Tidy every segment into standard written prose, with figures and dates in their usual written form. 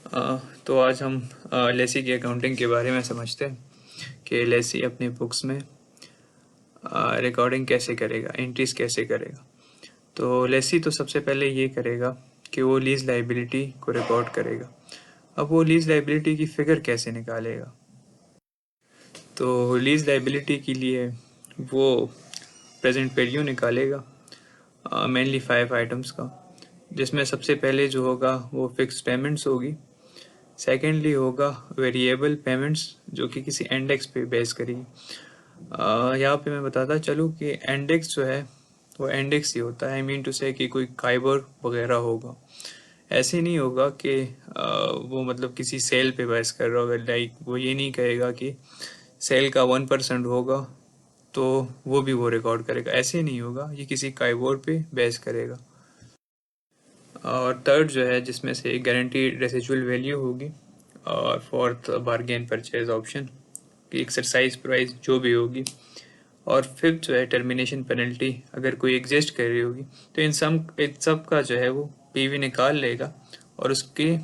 तो आज हम लेसी की अकाउंटिंग के बारे में समझते हैं कि लेसी अपनी बुक्स में रिकॉर्डिंग कैसे करेगा, एंट्रीज कैसे करेगा। तो लेसी तो सबसे पहले ये करेगा कि वो लीज लाइबिलिटी को रिकॉर्ड करेगा। अब वो लीज लाइबिलिटी की फिगर कैसे निकालेगा? तो लीज लाइबिलिटी के लिए वो प्रेजेंट वैल्यू निकालेगा, मेनली 5 आइटम्स का, जिसमें सबसे पहले जो होगा वो फिक्स पेमेंट्स होगी। सेकेंडली होगा वेरिएबल पेमेंट्स, जो कि किसी इंडेक्स पे बेस करेगी। यहाँ पे मैं बताता चलूँ कि इंडेक्स जो है वो इंडेक्स ही होता है। आई मीन टू से कि कोई काइबर वगैरह होगा, ऐसे नहीं होगा कि वो मतलब किसी सेल पे बेस कर रहा होगा। लाइक वो ये नहीं कहेगा कि सेल का 1% होगा तो वो भी वो रिकॉर्ड करेगा, ऐसे नहीं होगा। ये किसी काइबर पे बेस करेगा। और थर्ड जो है जिसमें से गारंटीड रेसिजुअल वैल्यू होगी, और फोर्थ बार्गेन परचेज ऑप्शन की एक्सरसाइज प्राइस जो भी होगी, और फिफ्थ जो है टर्मिनेशन पेनल्टी अगर कोई एग्जिस्ट कर रही होगी। तो इन सब का जो है वो पीवी निकाल लेगा और उसकी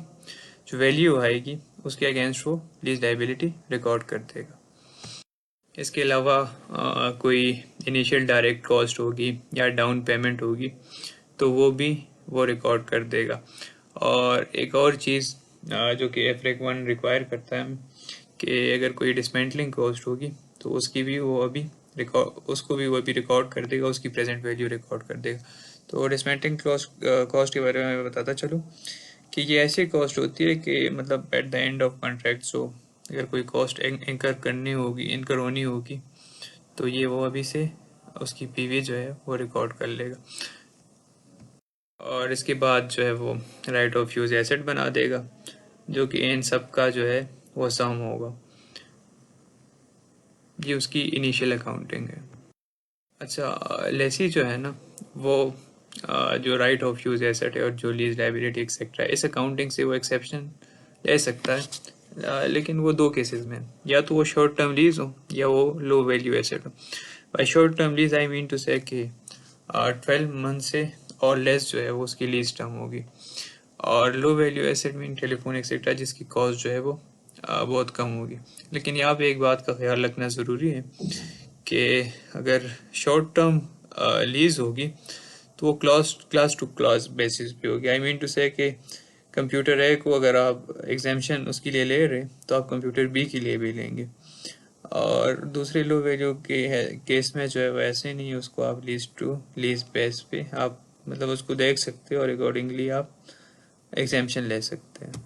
जो वैल्यू आएगी उसके अगेंस्ट वो लीज लाइबिलिटी रिकॉर्ड कर देगा। इसके अलावा कोई इनिशियल डायरेक्ट कॉस्ट होगी या डाउन पेमेंट होगी तो वो रिकॉर्ड कर देगा। और एक और चीज़ जो कि एफरेक 1 रिक्वायर करता है कि अगर कोई डिसमेंटलिंग कॉस्ट होगी तो उसकी भी वो अभी रिकॉर्ड कर देगा, उसकी प्रेजेंट वैल्यू रिकॉर्ड कर देगा। तो डिसमेंटलिंग कॉस्ट के बारे में मैं बताता चलूँ कि ये ऐसी कॉस्ट होती है कि मतलब at the end of contract, so अगर कोई कॉस्ट इनकर होनी होगी तो ये वो अभी से उसकी पीवी जो है वो रिकॉर्ड कर लेगा। और इसके बाद जो है वो राइट ऑफ यूज एसेट बना देगा, जो कि इन सब का जो है वो सम होगा। ये उसकी इनिशियल अकाउंटिंग है। अच्छा, लेसी जो है ना वो जो राइट ऑफ यूज एसेट है और जो लीज लाइबिलिटी एक्सेट्रा है, इस अकाउंटिंग से वो एक्सेप्शन ले सकता है। लेकिन वो दो केसेस में, या तो वो शॉर्ट टर्म लीज हो या वो लो वैल्यू एसेट हो। By short term lease I mean to say कि 12 मंथ से और लेस जो है वो उसकी लीज टर्म होगी। और लो value asset mean telephone etcetera, जिसकी कॉस्ट जो है वो बहुत कम होगी। लेकिन यहाँ पे एक बात का ख्याल रखना ज़रूरी है कि अगर शॉर्ट टर्म लीज होगी तो वो क्लास टू क्लास बेसिस पे होगी। आई मीन टू से कि कंप्यूटर ए को अगर आप एग्जामेशन उसके लिए ले रहे तो आप कंप्यूटर बी के लिए भी लेंगे। और दूसरे लो वैल्यू के केस में जो है वो ऐसे नहीं है, उसको आप लीज टू लीज बेस पे आप मतलब उसको देख सकते हो और अकॉर्डिंगली आप एग्जामेशन ले सकते हैं।